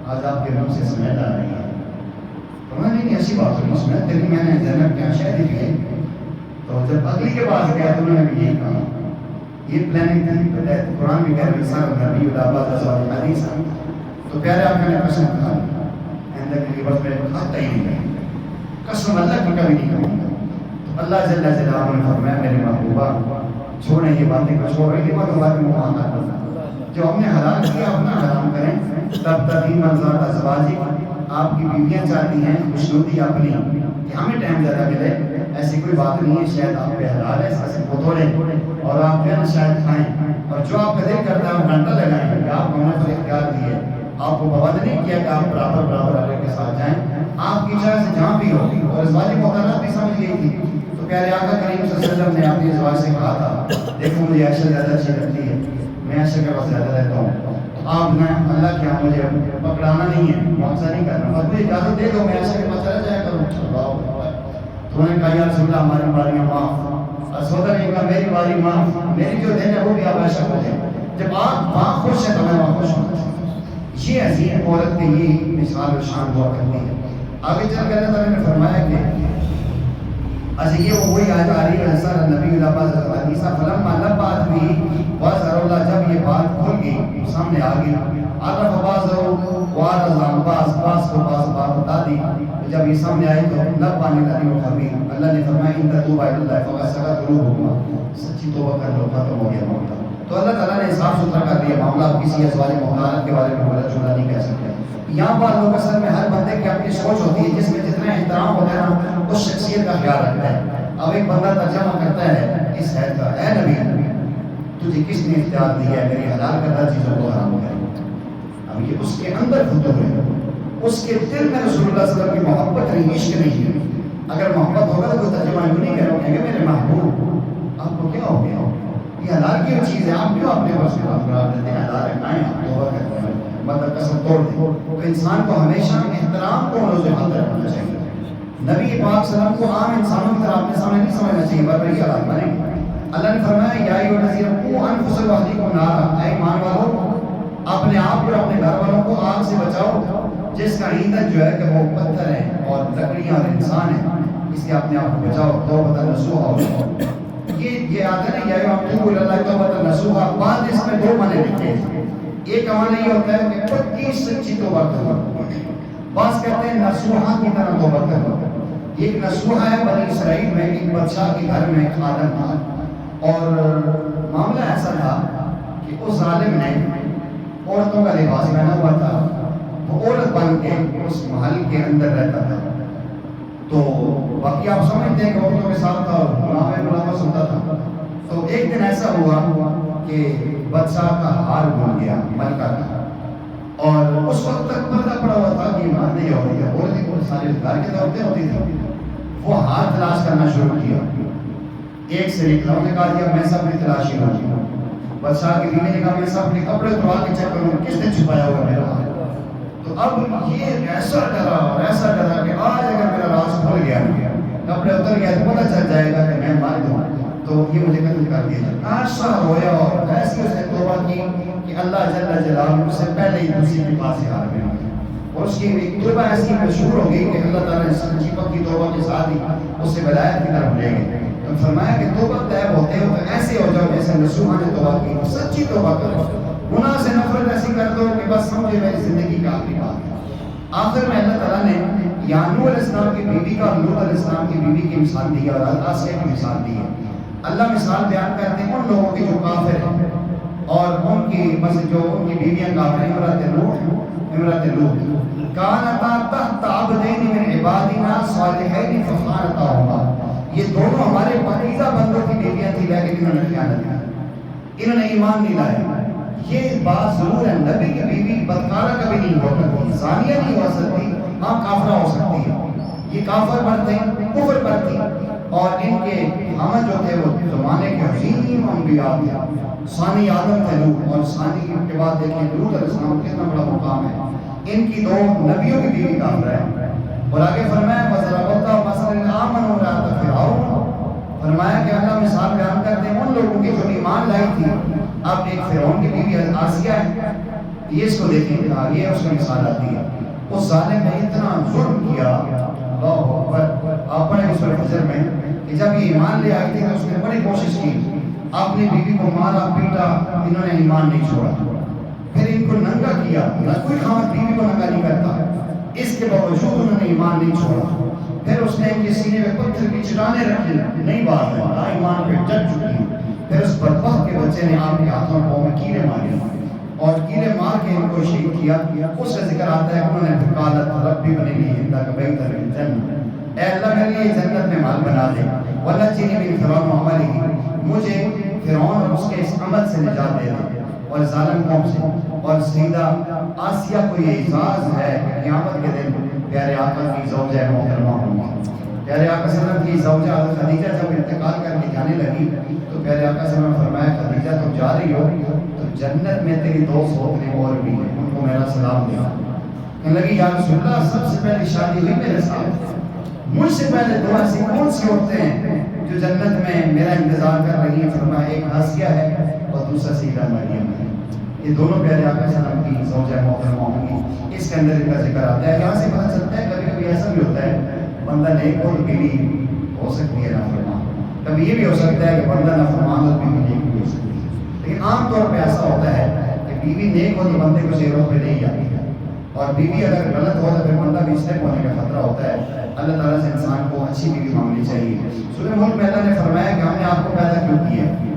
آج آپ کے منہ سے سمیل آ رہی ہے. انہوں نے نہیں ایسی بات ہوئی، سمیل تیری میں نے زینب کے یہاں شہری بھی ہے. تو جب اگلی کے پاس گیا تو انہوں نے بھی یہی کہا. یہ پلاننگ تھی. قرآن بھی کہہ رہے سر نبی الاباد ازواج حدیث. تو پیارے آقا نے قسم کھا لی، اندر کے لیے بس میں کھاتا ہی نہیں ہے، قسم اللہ کی کبھی نہیں کروں گا. تو اللہ جل جلالہ نے فرمایا میرے محبوبہ چھوڑیں یہ باتیں کو، چھوڑ رہی تھی مگر بات معاملہ کرنا جو ہم نے حلال کیا اپنا حرام کریں. تب تقیم منظر ازواجی، آپ کی بیویاں چاہتی ہیں خوشنودی اپنی کہ ہمیں ٹائم زیادہ ملے، ایسی کوئی بات نہیں ہے. شاید آپ پہ حلال ہے، اس کو توڑیں اور آپ جو ہے نا شاید کھائیں، اور جو آپ کا دل کرتا ہے آپ گھنٹہ لگائیں کہ آپ ہمیں پر اختیار دیے، آپ کو پابند نہیں کیا کہ آپ برابر اللہ کے ساتھ جائیں. آپ کی چاہے سے جہاں بھی ہوگی. اور ازواج محترمات بھی سمجھ گئی تھی. تو پیارے آقا کریم صلی اللہ علیہ وسلم نے اپنی ازواج سے کہا تھا دیکھو مجھے عائشہ زیادہ اچھی لگتی ہے، میں عائشہ کے پاس زیادہ رہتا ہوں، آپ نے اللہ کیا مجھے پکڑانا نہیں ہے، معاوضہ نہیں کرنا، بس مجھے اجازت دے دو میں عائشہ کے پاس چلا جایا کروں. تو انہوں نے کہا یا رسول اللہ ہماری باریاں معاف. سودا نے کہا میری باری معاف، میری جو دن ہے وہ بھی آپ عائشہ کو دیں. جب آپ وہاں خوش ہیں تو میں وہاں خوش ہوں. یہ عظیم عورت کی یہ مثال و شان ہوا کرتی ہے. آگے چل کر اللہ تعالیٰ نے فرمایا کہ آیت آ رہی ہے سر نبی اللہ حدیثہ فلما نبات بھی وزر اللہ، جب یہ بات کھل گئی سامنے آ گئی، عرف باز وارض عن باز کو باز بات بتا دی، جب یہ سامنے آئی تو نبانی العلیم الخبیر، اللہ نے فرمایا ان تتوبا الی اللہ فقد سغت قلوبکما، سچی توبہ کر لو ختم ہو گیا معاملہ۔ تو اللہ تعالیٰ نے صاف ستھرا کر دیا معاملہ، آپ کسی ازواج محترمات کے بارے میں بولا چولا نہیں کہہ سکتے۔ یہاں پر لوگ اصل میں ہر بندے کی اپنی سوچ ہوتی ہے، جس میں جتنا احترام ہوتا ہے نا اس شخصیت کا خیال رکھتا ہے۔ اب ایک بندہ ترجمہ کرتا ہے اس حید کا، اے نبی تجھے کس نے اختیار دیا ہے میری حلال کردہ چیزوں کو حرام کرے؟ اب یہ اس کے اندر خطر ہے، اس کے دل میں رسول اللہ صلی اللہ علیہ وسلم کی محبت نہیں، عشق نہیں ہے۔ اگر محبت ہوگا تو کوئی ترجمہ یوں نہیں کرو کہ میرے محبوب آپ کو کیا ہو گیا، یہ حلال کی چیز ہے، آپ کیوں اپنے پاس قرار دیتے ہیں؟ حلال ہے کھائیں، آپ توبہ کرتے ہیں، مطلب قسم توڑ دیں۔ تو انسان کو ہمیشہ احترام کو نوز حد رکھنا چاہیے۔ نبی پاک صلی اللہ علیہ وسلم کو عام انسانوں کی طرح اپنے سامنے نہیں سمجھنا چاہیے، ورنہ یہ حالات بنے گا۔ اللہ نے فرمایا یا ایھا الذین قوا انفسکم واہلیکم نارا، اے ایمان والو اپنے آپ اور اپنے گھر والوں کو آگ سے بچاؤ جس کا ایندھن جو ہے کہ وہ پتھر ہے اور لکڑیاں اور انسان ہے، اس سے اپنے آپ کو بچاؤ۔ توبۃ نصوحا، یہ آتا ہے یا ایھا توبوا الی اللہ توبۃ نصوحا، بعد اس میں دو معنی لکھے ہیں۔ ایک معنی یہ ہوتا ہے کہ پکی سچی توبہ کرو، بعض کہتے ہیں نصوحا کی طرح توبہ کرو۔ ایک نصوحا ہے بنی اسرائیل میں ایک بادشاہ کے گھر میں ایک خادم تھا، اور معاملہ ایسا تھا کہ اس ظالم نے عورتوں کا لباس پہنا ہوا تھا، وہ عورت بن کے اس محل کے اندر رہتا تھا۔ تو باقی آپ سمجھتے ہیں کہ عورتوں کے ساتھ تھا، غلام سنتا تھا۔ تو ایک دن ایسا ہوا کہ بادشاہ کا ہار بھول گیا ملکہ کا، اور اس وقت تک پردہ پڑا ہوا تھا کہ ایمان نہیں ہو رہی ہے، عورتیں سارے گھر کی عورتیں ہوتی تھیں۔ وہ ہار تلاش کرنا شروع کیا، ایک سے نکلا، انہوں نے کہا کہ میں سب نے تلاشی ہوں۔ بادشاہ کی بیوی نے کہا میں سب اپنے کپڑے اتروا کے چیک کروں کس نے چھپایا ہوا میرا ہاتھ۔ تو اب یہ ایسا ڈرا اور ایسا ڈرا کہ آج اگر میرا راز کھل گیا، کپڑے اتر گیا تو پتہ چل جائے گا کہ میں مار دوں تو یہ مجھے قتل کر دیا جائے۔ ایسا رویا اور ایسی اس نے توبہ کی کہ اللہ جل جلالہ سے پہلے ہی دوسری کے پاس ہی ہار گیا، اور اس کی ایک توبہ ایسی مشہور ہو گئی کہ اللہ تعالیٰ نے سچی پکی توبہ کے ساتھ ہی اسے ولایت کی طرف لے گئے۔ تو فرمایا کہ توبہ طیب ہوتے ہو تو ایسے ہو جاؤ جیسے نصوحا نے توبہ کی، سچی توبہ کرو، گناہ سے نفرت ایسی کر دو کہ بس سمجھے میری زندگی کا آخری بات ہے۔ آخر میں اللہ تعالیٰ نے نوح علیہ السلام کی بیوی کا اور لوط علیہ السلام کی بیوی کی مثال دی اور آسیہ کی مثال دی ہے۔ اللہ مثال بیان کرتے ہیں ان لوگوں کی جو کافر ہیں اور ان کی بس جو ان کی بیویاں کافر ہیں، امرأت لوط کانتا تحت عبدین من عبادنا صالحین فخانتاہما، یہ دونوں ہمارے پاکیزہ بندوں کی بیویاں تھی لیکن انہوں نے خیانت کی، انہوں نے ایمان نہیں لایا۔ یہ بات ضرور ہے، نبی کی بیوی بدکارہ کبھی نہیں ہو سکتی، زانیہ نہیں ہو سکتی، ہاں کافرہ ہو سکتی ہے۔ یہ کافر پر تھے، کفر پر تھی، اور ان کے حامد جو تھے وہ زمانے کے عظیم انبیاء تھے۔ ثانی آدم تھے لوط، اور ثانی کے بعد دیکھیں لوط علیہ السلام کتنا بڑا مقام ہے، ان کی دو نبیوں کی بیوی کافر ہے۔ اور آگے فرمایا وَضَرَبَ اللَّهُ مَثَلًا آمَنُوا امْرَأَتَ فِرْعَوْنَ، فرمایا کہ اللہ مثال بیان کرتے ہیں ان لوگوں کی جو ایمان لائی تھی۔ اب ایک فرعون کی بیوی آسیہ ہے، یہ اس کو دیکھیں کہ آگے اس کا مثال آتی ہے۔ اس ظالم نے اتنا ظلم کیا، اللہ اکبر، آپ پڑھیں سورہ فجر میں کہ جب یہ ایمان لے آئی تھی تو اس نے بڑی کوشش کی، اپنی بیوی کو مارا پیٹا، انہوں نے ایمان نہیں چھوڑا، پھر ان کو ننگا کیا، نہ کوئی خامد بیوی کو ننگا نہیں کرتا، اس کے باوجود انہوں نے ایمان نہیں چھوڑا۔ پھر اس نے ان کے سینے میں پتھر کی چٹانیں رکھی، نہیں بات ہے، نہ ایمان پہ ڈٹ چکی۔ پھر اس بدبخت کے بچے نے آپ کے ہاتھوں پاؤں میں کیلے مارے، اور کیلے مار کے ان کو شہید کیا۔ اس کا ذکر آتا ہے کہ انہوں نے قالت ربی ابن لی عندک بیتا فی الجنہ، اے اللہ میرے لیے جنت میں محل بنا دے، ونجنی من فرعون وعملہ، مجھے فرعون اور اس کے اس عمل سے نجات دے دے اور ظالم قوم سے۔ اور سیدہ آسیہ کو یہ اعزاز ہے کہ قیامت کے دن پیارے آقا کی زوجہ محترمہ ہوگی۔ پیارے آقا صلی اللہ علیہ وسلم کی زوجہ حضرت خدیجہ جب انتقال کر کے جانے لگی تو پیارے آقا صلی اللہ علیہ وسلم نے فرمایا خدیجہ تم جا رہی ہو تو جنت میں تیری دو صحبتیں اور بھی ہیں، ان کو میرا سلام دیا۔ کہنے لگی یا رسول اللہ سب سے پہلی شادی ہوئی میرے ساتھ، مجھ سے پہلے دو ایسی کون سی عورتیں ہیں جو جنت میں میرا انتظار کر رہی ہیں؟ فرمایا ایک آسیہ ہے اور دوسرا سیدہ مریم ہے، یہ دونوں پیارے آقا صلی اللہ علیہ وسلم کی زوجہ محترمہ ہوں گی۔ اس کے اندر ان کا ذکر آتا ہے۔ یہاں سے پتہ چلتا ہے کبھی کبھی ایسا بھی ہوتا ہے بندہ نیک ہو تو بیوی ہو سکتی ہے نافرمان، کبھی یہ بھی ہو سکتا ہے کہ بندہ نافرمان اور بیوی نیک بھی ہو سکتی ہے، لیکن عام طور پہ ایسا ہوتا ہے کہ بیوی نیک ہو تو بندے کو زیروں پہ نہیں جاتی ہے، اور بیوی اگر غلط ہو تو پھر بندہ بھی اسٹیپ ہونے کا خطرہ ہوتا ہے۔ اللہ تعالیٰ سے انسان کو اچھی بیوی مانگنی چاہیے۔ سورہ ملک میں اللہ نے فرمایا کہ ہم نے آپ کو پیدا کیوں کیا ہے؟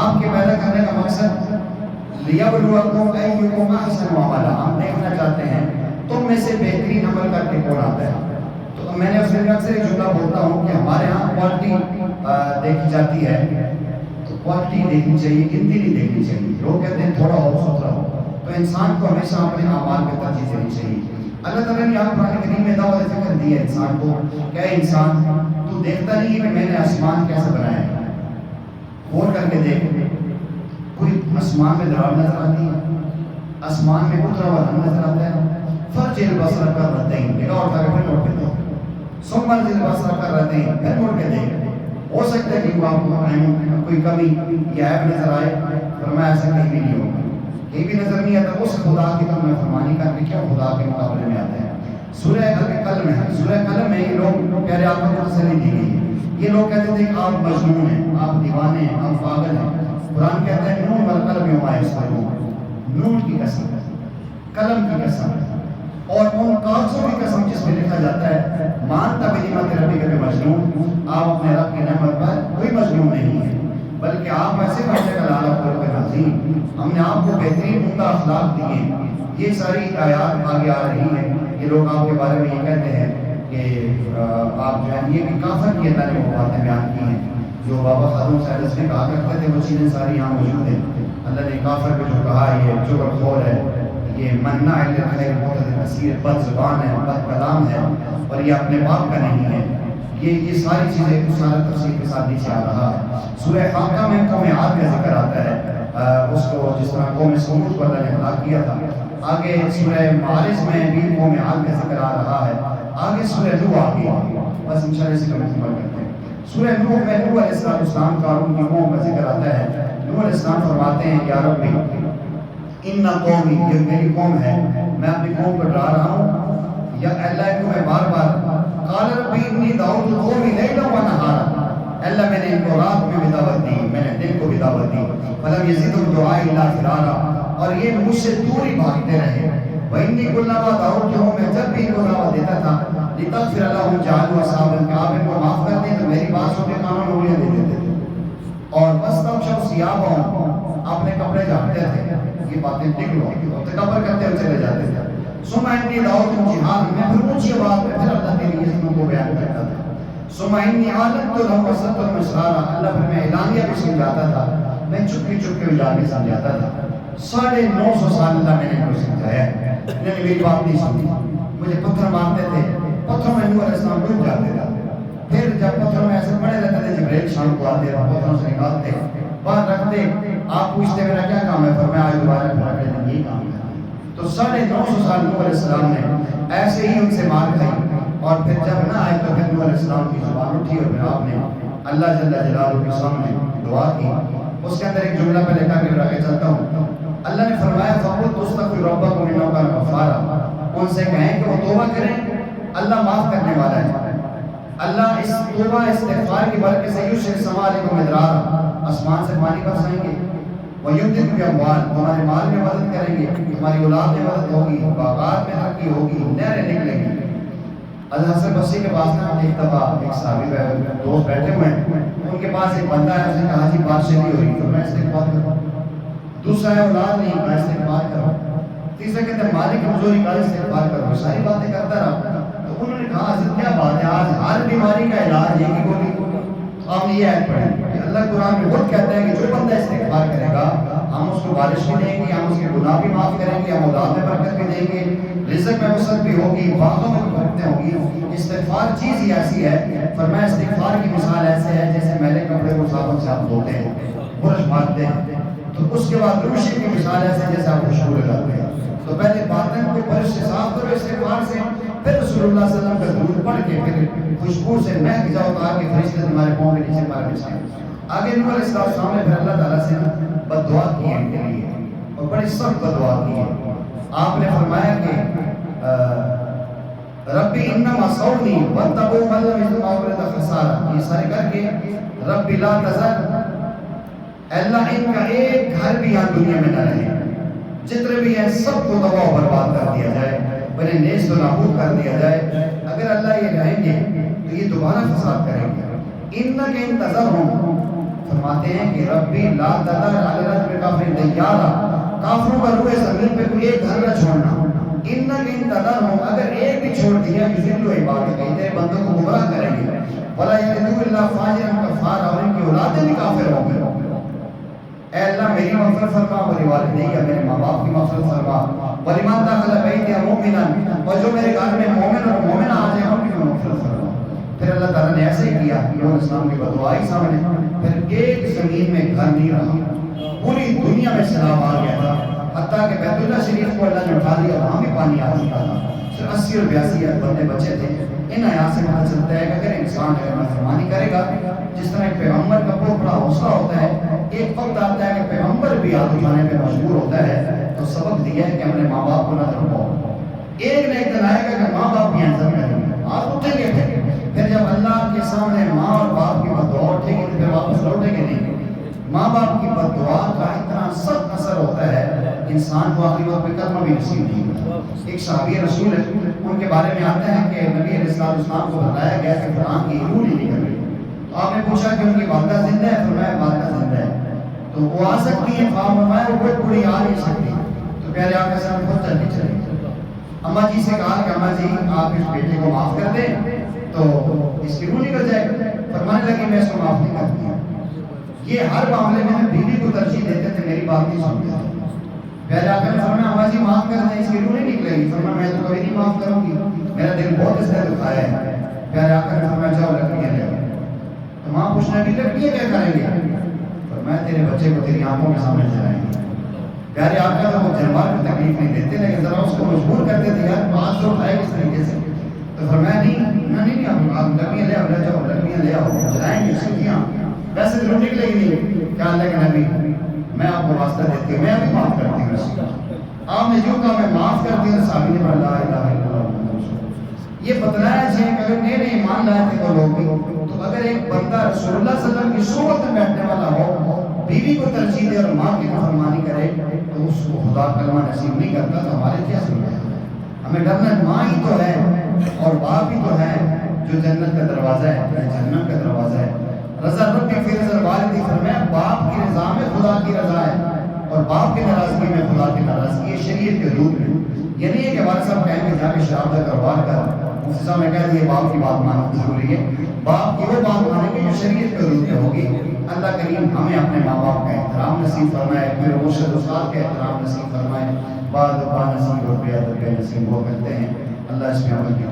آپ کے پیدا کرنے کا مقصد لِيَبْلُوَكُمْ أَيُّكُمْ أَحْسَنُ عَمَلًا، ہم دیکھنا چاہتے ہیں تم میں سے بہترین عمل کر کے کون آتا ہے۔ تو میں نے اس میں اکثر ایک جملہ بولتا ہوں کہ ہمارے ہاں کوالٹی دیکھی جاتی ہے، تو کوالٹی دیکھنی چاہیے، گنتی نہیں دیکھنی چاہیے۔ لوگ کہتے ہیں تھوڑا ہو ستھرا ہو، تو انسان کو ہمیشہ اپنے اعمال پہ ترجیح دینی چاہیے۔ اللہ تعالیٰ نے یہاں قرآن کریم میں دعوت ذکر دی ہے انسان کو کہ اے انسان تو دیکھتا نہیں ہے کہ میں نے آسمان کیسے بنایا ہے؟ غور کر کے دیکھ، کوئی آسمان میں دراڑ نظر آتی ہے؟ آسمان میں اترا ہوا رنگ نظر آتا ہے؟ فرج البصر کر رہتے ہیں، نگاہ اٹھا کے پھر موڑ کے دیکھ، ثم ارجع البصر کر رہتے ہیں، پھر موڑ کے دیکھ۔ ہو سکتا ہے کہ آپ کو کوئی کمی یا عیب نظر آئے، فرمایا ایسا کہیں بھی نہیں ہوگا، کہیں بھی نظر نہیں آتا۔ اس خدا کی تم نے فرمانی کر کے کیا خدا کے مقابلے میں آتے ہیں؟ سورہ قلم ہے، سورہ قلم میں یہ لوگ پیارے آقا کو تسلی دی گئی ہے۔ یہ لوگ کہتے تھے کہ آپ مجنون ہیں، آپ دیوانے ہیں، آپ پاگل ہیں۔ قرآن کہتا ہے نون والقلم وما یسطرون، نون کی قسم، قلم کی قسم، اور ان کاغذوں کی قسم جس میں لکھا جاتا ہے مانتا بنعمت ربک بمجنون، آپ اپنے رب کی نعمت پر کوئی مجنون نہیں ہے، بلکہ آپ ایسے بچے کا لالا خلق عظیم، ہم نے آپ کو بہترین عمدہ اخلاق دیے۔ یہ ساری آیات آگے آ رہی ہیں۔ یہ لوگ آپ کے بارے میں یہ کہتے ہیں کہ آپ جو ہے یہ بھی کافر کی اللہ نے وہ باتیں بیان کی ہیں جو بابا خادم صاحب اس نے کہا کرتے تھے، وہ چیزیں ساری یہاں موجود ہیں۔ اللہ نے کافر کو جو کہا یہ چغل خور ہے، یہ منع للخیر معتد نصیر، بد زبان ہے، بد کلام ہے، اور یہ اپنے باپ کا نہیں ہے۔ یہ ساری چیزیں سارا تفصیل کے ساتھ نیچے آ رہا ہے۔ سورہ حاقہ میں قوم عاد کا ذکر آتا ہے، اس کو جس طرح قوم سمود کو اللہ نے ہلاک کیا تھا۔ آگے سورہ معارج میں بھی قوم عاد کا ذکر آ رہا ہے۔ آگے سورہ نوح آ گئی، بس انشاءاللہ اسی کو مکمل کرتے ہیں۔ سورہ نوح میں نوح علیہ السلام کا ان کی قوم کا ذکر آتا ہے۔ نوح علیہ السلام فرماتے ہیں یا رب ان قومی، یہ میری قوم ہے، میں اپنی قوم کو ڈرا رہا ہوں، یا اللہ کو میں بار بار قال رب انی دعوت قومی لیلا و نہارا، اللہ میں نے ان کو رات میں بھی دعوت دی، میں نے دن کو بھی دعوت دی، فلم یزدہم دعائی الا فرارا، اور یہ مجھ سے دور ہی بھاگتے رہے۔ وَإِنِّي كُلَّمَا دَعَوْتُهُمْ، میں جب بھی ان کو دعوت دیتا تھا لِتَغْفِرَ لَهُمْ جَعَلُوا أَصْحَابَ الْكَعْبِ، ان کو معاف کر دیں تو میری بات سن کے کانوں میں انگلیاں دے دیتے تھے، اور وَاسْتَغْشَوْا ثِيَابَهُمْ، اپنے کپڑے جھاڑتے تھے۔ یہ باتیں نکلو تکبر کرتے ہوئے چلے جاتے تھے۔ ثم انی دعوتہم جہارا، میں پھر اونچی آواز میں پھر اللہ کے لیے اسموں کو بیان کرتا تھا۔ ثم انی اعلنت لهم واسررت لهم اسرارا، اللہ پھر میں اعلانیہ بھی سمجھاتا تھا، میں چپکے چپکے جا کے سمجھاتا تھا۔ 950 سال اللہ میں نے ان کو سمجھایا، انہوں نے میری بات نہیں سنی، مجھے پتھر مارتے تھے، پتھروں میں نوح علیہ السلام ڈوب جاتے تھے۔ پھر جب پتھروں میں ایسے پڑے رہتے تھے، جبریل شام کو آتے پتھروں سے نکالتے باہر رکھتے، آپ پوچھتے میرا کیا کام ہے؟ فرمایا آج دوبارہ پھر یہ کام ہے۔ تو 950 سال نوح علیہ السلام نے ایسے ہی ان سے مار کھائی، اور پھر جب نہ آئے تو پھر نوح علیہ السلام کی زبان اٹھی اور پھر آپ نے اللہ جل جلالہ کے سامنے دعا کی۔ اس کے اندر ایک جملہ پہ لکھا کے آگے چلتا ہوں۔ اللہ نے فرمایا فَقُلْتُ اسْتَغْفِرُوا رَبَّكُمْ إِنَّهُ كَانَ غَفَّارًا، ان سے کہیں کہ وہ توبہ کریں، اللہ معاف کرنے والا ہے۔ اللہ اس توبہ استغفار کی برکت سے یُرْسِلِ السَّمَاءَ عَلَيْكُمْ مِدْرَارًا، آسمان سے پانی برسائیں گے، وَيُمْدِدْكُم بِأَمْوَالٍ، تمہارے مال میں مدد کریں گے، تمہاری اولاد میں مدد ہوگی، باغات میں ترقی ہوگی، نہریں نکلیں گی۔ حسن بصری کے پاس نا ایک دفعہ ایک صحابی دوست بیٹھے ہوئے ہیں، ان کے پاس ایک بندہ ہے، اس نے کہا جی بارش نہیں ہو رہی تو میں استغفار کروں، دوسرا ہے اولاد نہیں میں استغفار کروں، تیسرا کہتے ہیں مالک کمزوری کا استغفار کرو، ساری باتیں کرتا رہا۔ تو انہوں نے کہا حضرت کیا بات ہے، آج ہر بیماری کا علاج یہی بولی۔ آپ نے یہ آیت پڑھی کہ اللہ قرآن میں خود کہتا ہے کہ جو بندہ استغفار کرے گا ہم اس کو بارش بھی دیں گے، ہم اس کے گناہ بھی معاف کریں گے، ہم اولاد میں برکت بھی دیں گے، رزق میں وسعت بھی ہوگی، باغوں میں بھی برکتیں ہوگی۔ استغفار چیز ہی ایسی ہے، فرمایا استغفار کی مثال ایسے ہے جیسے میلے کپڑے کو صابن سے آپ دھوتے ہیں، برش مارتے ہیں، تو اس کے بعد روشی کی مثال ایسے جیسے آپ خوشبو لگاتے ہیں۔ تو پہلے باطن کو برش سے صاف کرو استغفار سے، پھر رسول اللہ صلی اللہ علیہ وسلم کا درود پڑھ کے پھر خوشبو سے مہک جاؤ تاکہ فرشتے تمہارے پاؤں کے نیچے پر بچھائیں۔ آگے نبی علیہ السلام نے پھر اللہ تعالیٰ سے بد دعا کی ہے ان کے لیے، اور بڑی سخت بد دعا کی ہے۔ آپ نے فرمایا کہ ربی انما صونی واتقوا من لم یجمع ولد خسارہ، یہ سارے کر کے ربی لا تذر، اللہ ان کا ایک گھر بھی یہاں دنیا میں نہ رہے، جتنے بھی ہیں سب کو تباہ و برباد کر دیا جائے، بڑے نیست و نابود کر دیا جائے۔ اگر اللہ یہ رہیں گے تو یہ دوبارہ فساد کریں گے۔ انک ان تذرہم، فرماتے ہیں کہ ربی لا تذر علی الارض کافر دیارا، کافروں کا روئے زمین پہ کوئی ایک گھر نہ چھوڑنا۔ انک ان تذرہم، اگر ایک بھی چھوڑ دیا یضلوا عبادک، تیرے بندوں کو گمراہ کریں گے، ولا یلدوا الا فاجرا کفارا، اور ان کی اولادیں بھی کافر ہوں گے۔ اے اللہ میری مغفرت فرما، ولی والدیک، میرے ماں باپ کی مغفرت فرما، ولمن دخل بیتی مؤمنا، اور جو میرے گھر میں مومن اور مومنہ آ جائیں ان کی مغفرت فرما۔ پھر اللہ تعالیٰ نے ایسے ہی کیا، نوح علیہ السلام کی بددعا ہی سامنے، پھر ایک زمین میں گھر نہیں رہا، پوری دنیا میں سیلاب آ گیا تھا، حتیٰ کہ بیت اللہ شریف کو اللہ نے اٹھا دیا، وہاں بھی پانی آ چکا تھا، صرف 80 اور 82 بندے بچے تھے۔ ان آیات سے پتہ چلتا ہے کہ اگر انسان اگر نافرمانی کرے گا، جس طرح ایک پیغمبر کا بہت بڑا حوصلہ ہوتا ہے، ایک وقت آتا ہے کہ پیغمبر بھی ہاتھ اٹھانے پہ مجبور ہوتا ہے، تو سبق دیا ہے کہ اپنے ماں باپ کو نہ تڑپاؤ۔ ایک نہ ایک دن آئے گا کہ ماں باپ بھی انسان کریں گے، ہاتھ اٹھیں گے، پھر جب اللہ کے سامنے ماں اور باپ کی بددعا اٹھے گی تو پھر واپس لوٹیں گے نہیں۔ ماں باپ کی بددعا کا اتنا سخت اثر ہوتا ہے، انسان کو آخری وقت میں کلمہ بھی نصیب نہیں ہوتا۔ ایک صحابی رسول ہے، ان کے بارے میں آتا ہے کہ نبی علیہ السلام کو بتایا گیا کہ فلاں کی روح نہیں نکل رہی، تو آپ نے پوچھا کہ ان کی والدہ زندہ ہے؟ فرمایا والدہ زندہ ہے۔ تو وہ آ سکتی ہے؟ فرمایا وہ کوئی بوڑھی آ نہیں سکتی۔ تو پیارے آقا صاحب خود چلنی چاہیے۔ اماں جی سے کہا کہ اماں جی آپ اس بیٹے کو معاف کر دیں تو اس کی روح نکل جائے۔ فرمانے لگی میں اس کو معاف نہیں کرتی ہوں۔ یہ ہر معاملے میں بیوی کو ترجیح دیتے تھے، میری بات نہیں سنتے تھے۔ پیارے آقا نے فرمایا اماں جی معاف کر دیں، اس کی روح نہیں نکلے گی۔ فرمایا میں تو کبھی نہیں معاف کروں گی، میرا دل بہت اس نے دکھایا ہے۔ پیارے آقا نے فرمایا جاؤ لکڑیاں لے آؤ۔ تو ماں پوچھنے لگی لکڑیاں کیا کریں گے؟ فرمایا تیرے بچے کو تیری آنکھوں کے سامنے جلائیں گے۔ پیارے آقا تو وہ جانور کو تکلیف نہیں دیتے، لیکن ذرا اس کو مجبور کرتے تھے، یار بات تو اٹھائے کس طریقے سے۔ تو فرمایا نہیں آپ لکڑیاں لے آؤ، لے جاؤ لکڑیاں لے آؤ، جلائیں گے سیدھیاں، ویسے ضرور نکلے گی نہیں۔ کیا اللہ کے نبی میں آپ کو واسطہ دیتی ہوں، میں ابھی معاف کرتی ہوں اس کو۔ آپ نے جو کہا میں معاف کرتی ہوں، صحابی نے پڑھا لا الہ الا اللہ محمد رسول اللہ۔ یہ بتلایا جائے کہ اگر نئے نئے ایمان لائے تھے وہ لوگ بھی، تو اگر ایک بندہ رسول اللہ صلی اللہ علیہ وسلم کی صحبت میں بیٹھنے والا ہو، بیوی کو ترجیح دے اور ماں کی نافرمانی کرے تو اس کو خدا کلمہ نصیب نہیں کرتا، تو ہمارے کیا ضرورت ہے؟ ہمیں ڈرنا ماں ہی تو ہے اور باپ ہی تو ہے جو جنت کا دروازہ ہے، جہنم کا دروازہ ہے۔ رضا ربی فی رضا الوالدی، فرمایا باپ کی رضا میں خدا کی رضا ہے اور باپ کی ناراضگی میں خدا کی ناراضگی ہے، شریعت کے حدود میں۔ یہ نہیں ہے کہ والد صاحب کہیں گے جا کے شراب کا کاروبار کر، مفتی صاحب نے کہہ دیا باپ کی بات ماننا ضروری ہے۔ باپ کی وہ بات مانیں گے جو شریعت کے حدود میں ہوگی۔ اللہ کریم ہمیں اپنے ماں باپ کا احترام نصیب فرمائے، میرے مرشد استاد کا احترام نصیب فرمائے، بعد نصیب اور بیعت نصیب ہو کرتے ہیں۔ اللہ اس میں عمل کی